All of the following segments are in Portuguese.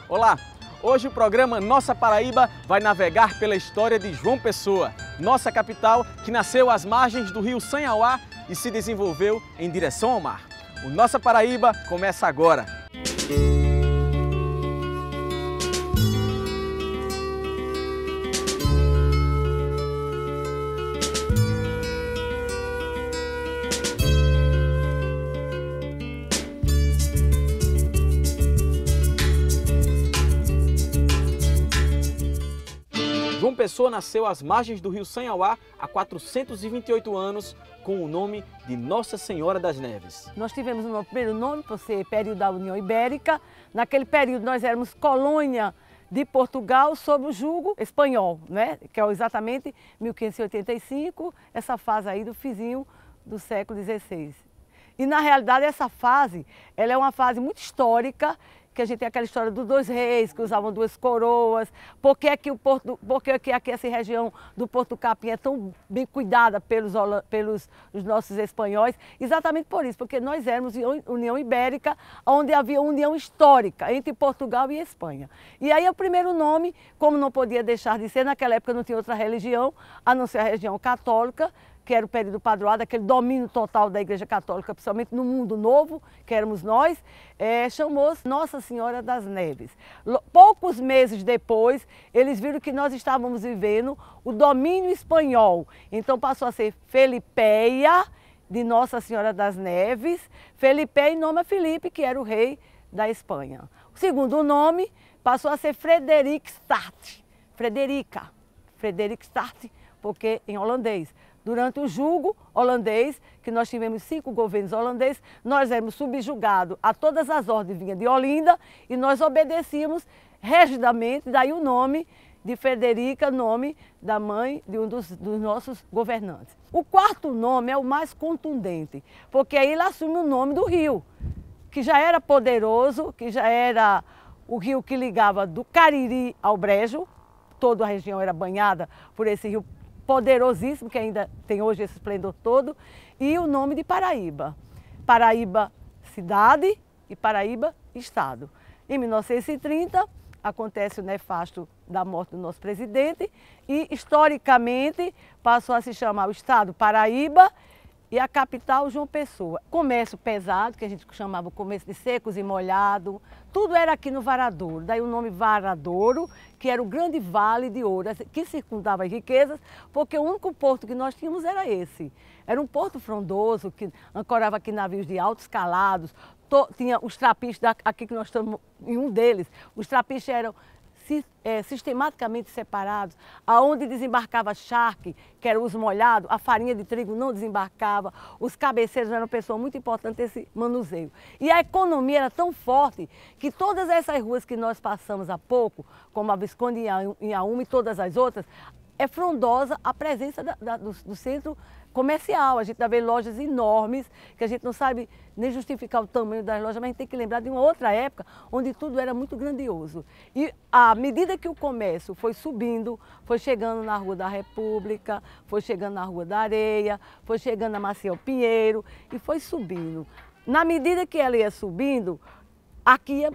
Olá! Hoje o programa Nossa Paraíba vai navegar pela história de João Pessoa, nossa capital que nasceu às margens do rio Sanhauá e se desenvolveu em direção ao mar. O Nossa Paraíba começa agora! João Pessoa nasceu às margens do rio Sanhauá há 428 anos com o nome de Nossa Senhora das Neves. Nós tivemos o nosso primeiro nome por ser período da União Ibérica. Naquele período nós éramos colônia de Portugal sob o jugo espanhol, né? Que é exatamente 1585, essa fase aí do finzinho do século XVI. E na realidade essa fase, ela é uma fase muito histórica, que a gente tem aquela história dos dois reis que usavam duas coroas, por que aqui essa região do Porto Capim é tão bem cuidada pelos os nossos espanhóis, exatamente por isso, porque nós éramos União Ibérica, onde havia união histórica entre Portugal e Espanha. E aí o primeiro nome, como não podia deixar de ser, naquela época não tinha outra religião, a não ser a religião católica, que era o período padroado, aquele domínio total da Igreja Católica, principalmente no mundo novo, que éramos nós, chamou-se Nossa Senhora das Neves. Poucos meses depois, eles viram que nós estávamos vivendo o domínio espanhol. Então passou a ser Felipeia, de Nossa Senhora das Neves, Felipeia em nome a Felipe, que era o rei da Espanha. O segundo nome passou a ser Frederikstad, Frederikstad, porque em holandês. Durante o jugo holandês, que nós tivemos 5 governos holandeses, nós éramos subjugados a todas as ordens vinhas de Olinda e nós obedecíamos rigidamente, daí o nome de Frederica, nome da mãe de um dos nossos governantes. O quarto nome é o mais contundente, porque aí ele assume o nome do rio, que já era poderoso, que já era o rio que ligava do Cariri ao Brejo, toda a região era banhada por esse rio poderosíssimo, que ainda tem hoje esse esplendor todo, e o nome de Paraíba. Paraíba cidade e Paraíba estado. Em 1930 acontece o nefasto da morte do nosso presidente e historicamente passou a se chamar o estado Paraíba e a capital João Pessoa. Comércio pesado, que a gente chamava o comércio de secos e molhado, tudo era aqui no Varadouro. Daí o nome Varadouro, que era o grande vale de ouro, que circundava as riquezas, porque o único porto que nós tínhamos era esse. Era um porto frondoso, que ancorava aqui navios de altos calados, tinha os trapiches, aqui que nós estamos em um deles, os trapiches eram sistematicamente separados, aonde desembarcava charque, que era os molhados, a farinha de trigo não desembarcava, os cabeceiros eram pessoas muito importantes nesse manuseio. E a economia era tão forte que todas essas ruas que nós passamos há pouco, como a Visconde Inhaúma e todas as outras, é frondosa a presença do centro comercial. A gente vai ver lojas enormes, que a gente não sabe nem justificar o tamanho das lojas, mas a gente tem que lembrar de uma outra época onde tudo era muito grandioso. E à medida que o comércio foi subindo, foi chegando na Rua da República, foi chegando na Rua da Areia, foi chegando na Maciel Pinheiro e foi subindo. Na medida que ela ia subindo, aqui ia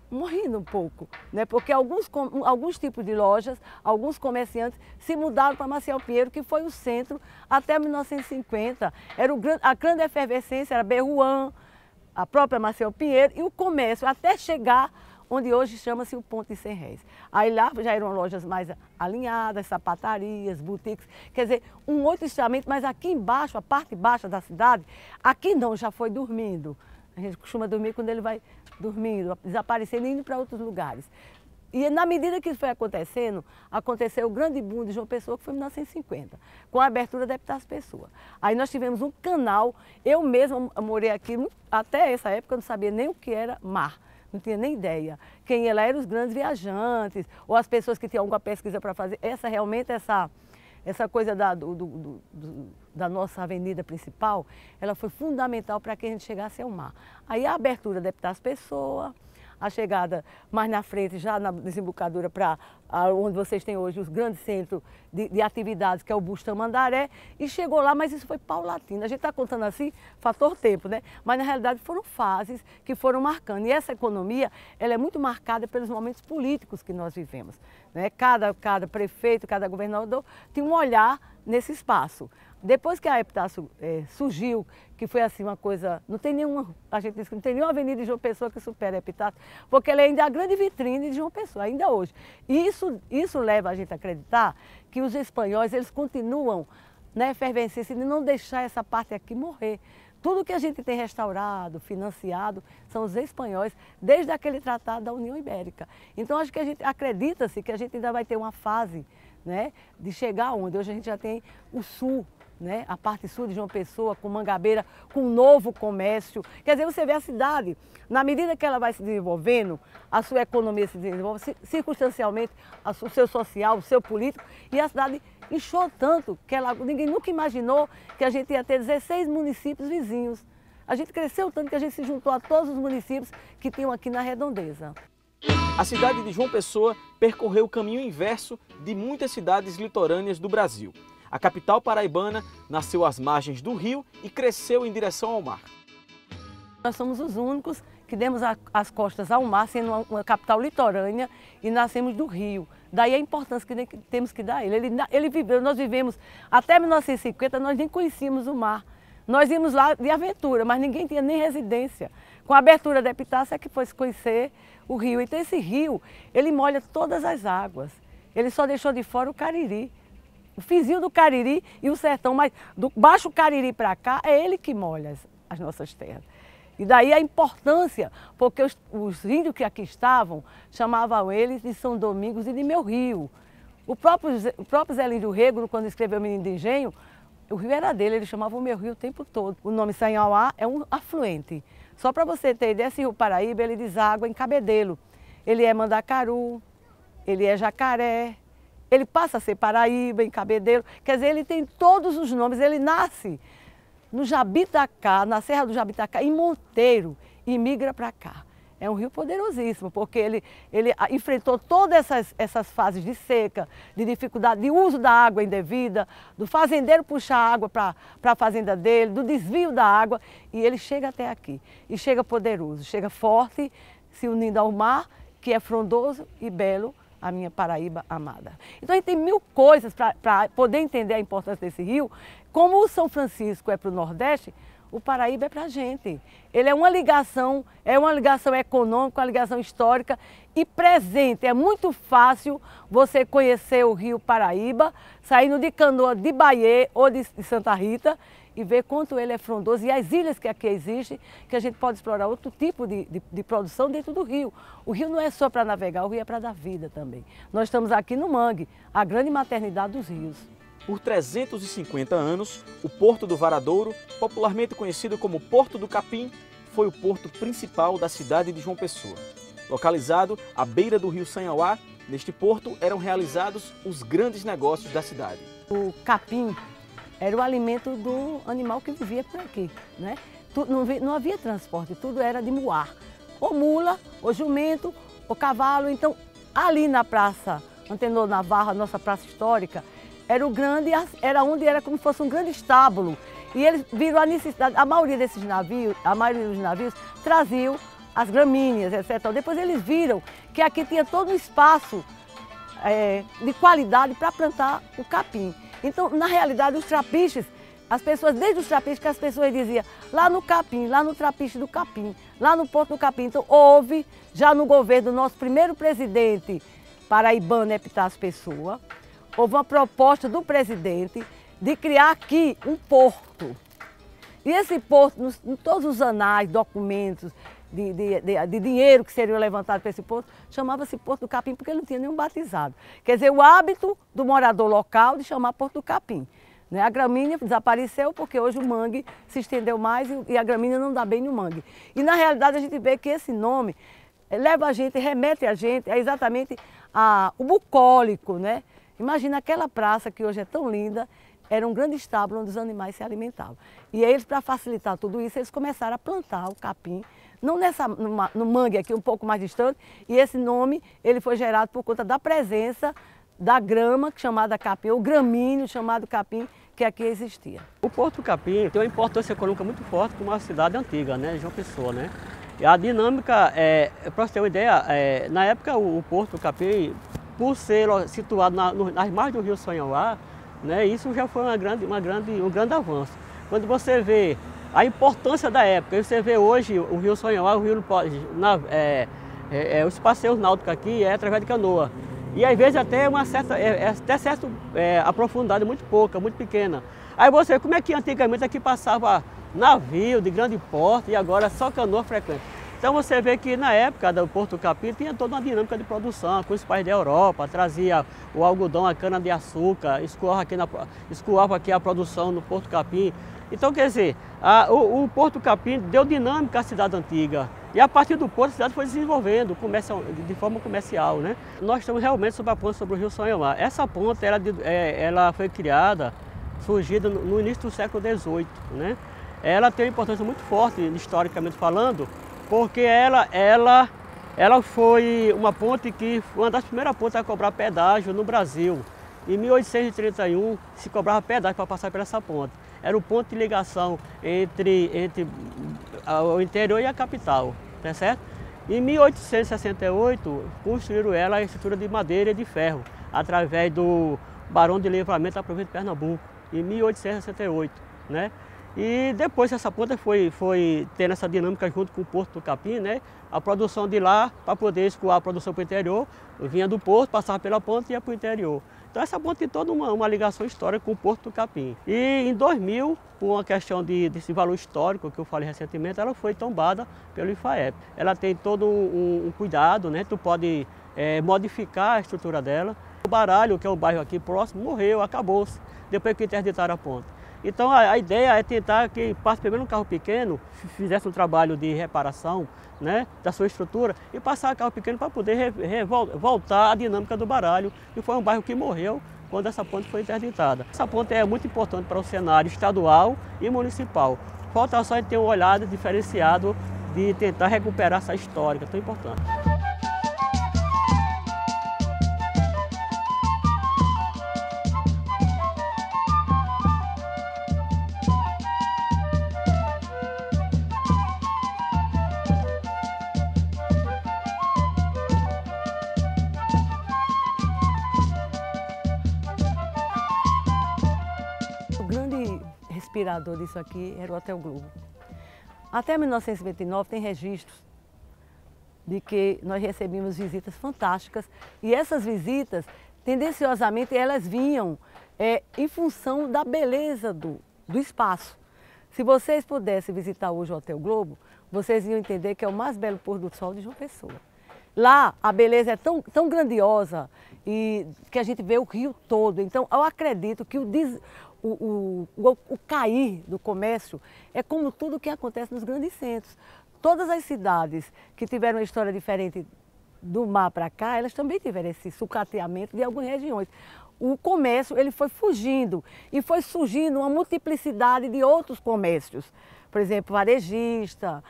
morrendo um pouco, né? Porque alguns tipos de lojas, alguns comerciantes se mudaram para Maciel Pinheiro, que foi o centro até 1950. Era a grande efervescência, era Berruan, a própria Maciel Pinheiro e o comércio, até chegar onde hoje chama-se o Ponto de 100 Réis. Aí lá já eram lojas mais alinhadas, sapatarias, boutiques, quer dizer, um outro estamento, mas aqui embaixo, a parte baixa da cidade, aqui não, já foi dormindo. A gente costuma dormir quando ele vai dormindo, desaparecendo e indo para outros lugares. E na medida que isso foi acontecendo, aconteceu o grande boom de João Pessoa, que foi em 1950, com a abertura da Epitácio Pessoa. Aí nós tivemos um canal, eu mesma morei aqui, até essa época eu não sabia nem o que era mar, não tinha nem ideia. Quem ia lá eram os grandes viajantes, ou as pessoas que tinham alguma pesquisa para fazer. Essa coisa da nossa avenida principal, ela foi fundamental para que a gente chegasse ao mar. Aí a abertura da Epitácio Pessoa, a chegada mais na frente, já na desembocadura para onde vocês têm hoje os grandes centros de atividades, que é o Busto Tamandaré, e chegou lá, mas isso foi paulatino. A gente está contando assim, fator tempo, né? Mas na realidade foram fases que foram marcando. E essa economia, ela é muito marcada pelos momentos políticos que nós vivemos, né? Cada prefeito, cada governador tem um olhar nesse espaço. Depois que a Epitácio surgiu, que foi assim uma coisa, não tem nenhuma, a gente diz que não tem nenhuma avenida de João Pessoa que supere a Epitácio, porque ela é ainda a grande vitrine de João Pessoa, ainda hoje. E isso leva a gente a acreditar que os espanhóis, eles continuam na efervescência de não deixar essa parte aqui morrer. Tudo que a gente tem restaurado, financiado, são os espanhóis, desde aquele tratado da União Ibérica. Então, acho que a gente acredita-se que a gente ainda vai ter uma fase, né, de chegar onde hoje a gente já tem o sul, né, a parte sul de João Pessoa, com Mangabeira, com um novo comércio. Quer dizer, você vê a cidade, na medida que ela vai se desenvolvendo, a sua economia se desenvolve, circunstancialmente, o seu social, o seu político, e a cidade inchou tanto que ninguém nunca imaginou que a gente ia ter 16 municípios vizinhos. A gente cresceu tanto que a gente se juntou a todos os municípios que tinham aqui na redondeza. A cidade de João Pessoa percorreu o caminho inverso de muitas cidades litorâneas do Brasil. A capital paraibana nasceu às margens do rio e cresceu em direção ao mar. Nós somos os únicos que demos as costas ao mar, sendo uma capital litorânea, e nascemos do rio. Daí a importância que temos que dar a ele. Ele viveu, nós vivemos até 1950, nós nem conhecíamos o mar. Nós íamos lá de aventura, mas ninguém tinha nem residência. Com a abertura da Epitácio é que foi se conhecer o rio. Então esse rio, ele molha todas as águas. Ele só deixou de fora o Cariri. O fizinho do Cariri e o sertão, mas do Baixo Cariri para cá, é ele que molha as nossas terras. E daí a importância, porque os índios que aqui estavam, chamavam eles de São Domingos e de Meu Rio. O próprio Zé Lindo Rego, quando escreveu o Menino de Engenho, o rio era dele, ele chamava o Meu Rio o tempo todo. O nome Sanhauá é um afluente. Só para você ter ideia, esse rio Paraíba, ele deságua em Cabedelo. Ele é Mandacaru, ele é Jacaré, ele passa a ser Paraíba, em Cabedelo. Quer dizer, ele tem todos os nomes, ele nasce no Jabitacá, na Serra do Jabitacá, em Monteiro, e migra para cá. É um rio poderosíssimo, porque ele enfrentou todas essas fases de seca, de dificuldade, de uso da água indevida, do fazendeiro puxar água para a fazenda dele, do desvio da água, e ele chega até aqui. E chega poderoso, chega forte, se unindo ao mar, que é frondoso e belo, a minha Paraíba amada. Então a gente tem mil coisas para poder entender a importância desse rio. Como o São Francisco é para o Nordeste, o Paraíba é para a gente. Ele é uma ligação econômica, uma ligação histórica e presente. É muito fácil você conhecer o rio Paraíba, saindo de Canoa, de Bahia ou de Santa Rita, e ver quanto ele é frondoso e as ilhas que aqui existem, que a gente pode explorar outro tipo de produção dentro do rio. O rio não é só para navegar, o rio é para dar vida também. Nós estamos aqui no Mangue, a grande maternidade dos rios. Por 350 anos, o Porto do Varadouro, popularmente conhecido como Porto do Capim, foi o porto principal da cidade de João Pessoa. Localizado à beira do rio Sanhauá, neste porto eram realizados os grandes negócios da cidade. O capim era o alimento do animal que vivia por aqui, né? Não havia transporte, tudo era de muar. Ou mula, ou jumento, ou cavalo. Então, ali na Praça Antenor Navarro, a nossa praça histórica, era onde era como se fosse um grande estábulo. E eles viram a necessidade, a maioria dos navios traziam as gramíneas, etc. Depois eles viram que aqui tinha todo um espaço de qualidade para plantar o capim. Então, na realidade, os trapiches, as pessoas, desde os trapiches, que as pessoas diziam, lá no capim, lá no trapiche do capim, lá no Porto do Capim. Então, houve, já no governo do nosso primeiro presidente paraibano, Epitácio Pessoa, houve uma proposta do presidente de criar aqui um porto. E esse porto, em todos os anais, documentos de dinheiro que seriam levantados para esse porto, chamava-se Porto do Capim, porque não tinha nenhum batizado. Quer dizer, o hábito do morador local de chamar Porto do Capim. Né? A gramínea desapareceu porque hoje o mangue se estendeu mais e a gramínea não dá bem no mangue. E na realidade a gente vê que esse nome leva a gente, remete a gente a exatamente o bucólico, né? Imagina aquela praça que hoje é tão linda, era um grande estábulo onde os animais se alimentavam. E eles, para facilitar tudo isso, eles começaram a plantar o capim não no mangue aqui, um pouco mais distante, e esse nome ele foi gerado por conta da presença da grama chamada capim, ou gramíneo chamado capim, que aqui existia. O Porto Capim tem uma importância econômica muito forte para uma cidade antiga, né, João Pessoa, né? E a dinâmica, para você ter uma ideia, na época o Porto Capim, por ser situado nas margens do rio Sanhauá, né, isso já foi um grande avanço. Quando você vê a importância da época, você vê hoje o rio Sanhauá, o rio os passeios náuticos aqui é através de canoa. E às vezes até certa aprofundidade muito pouca, muito pequena. Aí você vê como é que antigamente aqui passava navio de grande porte e agora só canoa frequente. Então você vê que na época do Porto Capim tinha toda uma dinâmica de produção, com os países da Europa, trazia o algodão, a cana-de-açúcar, escoava aqui a produção no Porto Capim. Então quer dizer, o Porto Capim deu dinâmica à cidade antiga. E a partir do porto a cidade foi desenvolvendo de forma comercial, né? Nós estamos realmente sobre a ponte sobre o rio Sanhauá. Essa ponte ela foi criada, surgida no início do século XVIII, né? Ela tem uma importância muito forte, historicamente falando, porque ela foi uma ponte que foi uma das primeiras pontes a cobrar pedágio no Brasil. Em 1831 se cobrava pedágio para passar por essa ponte. Era o ponto de ligação entre o interior e a capital, tá certo? Em 1868 construíram ela a estrutura de madeira e de ferro, através do Barão de Livramento da província de Pernambuco, em 1868, né? E depois essa ponte foi tendo essa dinâmica junto com o Porto do Capim, né? A produção de lá, para poder escoar a produção para o interior, vinha do porto, passava pela ponte e ia para o interior. Então essa ponte tem toda uma ligação histórica com o Porto do Capim. E em 2000, por uma questão desse valor histórico que eu falei recentemente, ela foi tombada pelo IFAEP. Ela tem todo um cuidado, né? Tu pode modificar a estrutura dela. O Baralho, que é o bairro aqui próximo, morreu, acabou-se, depois que interditaram a ponte. Então a ideia é tentar que passe primeiro um carro pequeno, fizesse um trabalho de reparação, né, da sua estrutura e passar carro pequeno para poder voltar à dinâmica do Baralho, que foi um bairro que morreu quando essa ponte foi interditada. Essa ponte é muito importante para o cenário estadual e municipal. Falta só ter uma olhada diferenciada de tentar recuperar essa história tão importante. Inspirador disso aqui era o Hotel Globo. Até 1929 tem registros de que nós recebíamos visitas fantásticas e essas visitas, tendenciosamente, elas vinham em função da beleza do espaço. Se vocês pudessem visitar hoje o Hotel Globo, vocês iam entender que é o mais belo pôr do sol de João Pessoa. Lá a beleza é tão grandiosa e que a gente vê o rio todo. Então eu acredito que o cair do comércio é como tudo que acontece nos grandes centros. Todas as cidades que tiveram uma história diferente do mar para cá, elas também tiveram esse sucateamento de algumas regiões. O comércio ele foi fugindo e foi surgindo uma multiplicidade de outros comércios. Por exemplo, varejista,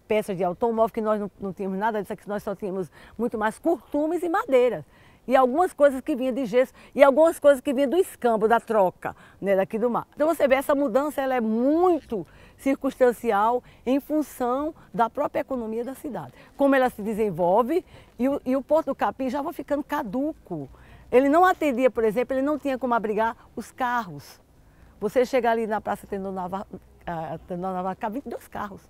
peças de automóvel, que nós não tínhamos nada disso aqui, nós só tínhamos muito mais curtumes e madeiras. E algumas coisas que vinham de gesso e algumas coisas que vinham do escambo, da troca, né, daqui do mar. Então você vê, essa mudança ela é muito circunstancial em função da própria economia da cidade. Como ela se desenvolve e o Porto do Capim já vai ficando caduco. Ele não atendia, por exemplo, ele não tinha como abrigar os carros. Você chegar ali na Praça Tenor Navarro, cabe 22 carros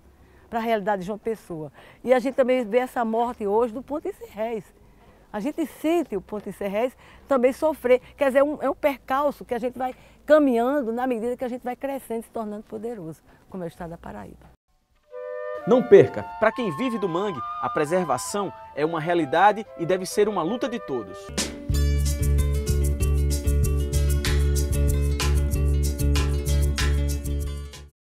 para a realidade de João Pessoa. E a gente também vê essa morte hoje do Ponte Serrés. A gente sente o Ponte Serrés também sofrer. Quer dizer, é um percalço que a gente vai caminhando na medida que a gente vai crescendo e se tornando poderoso, como é o estado da Paraíba. Não perca! Para quem vive do mangue, a preservação é uma realidade e deve ser uma luta de todos.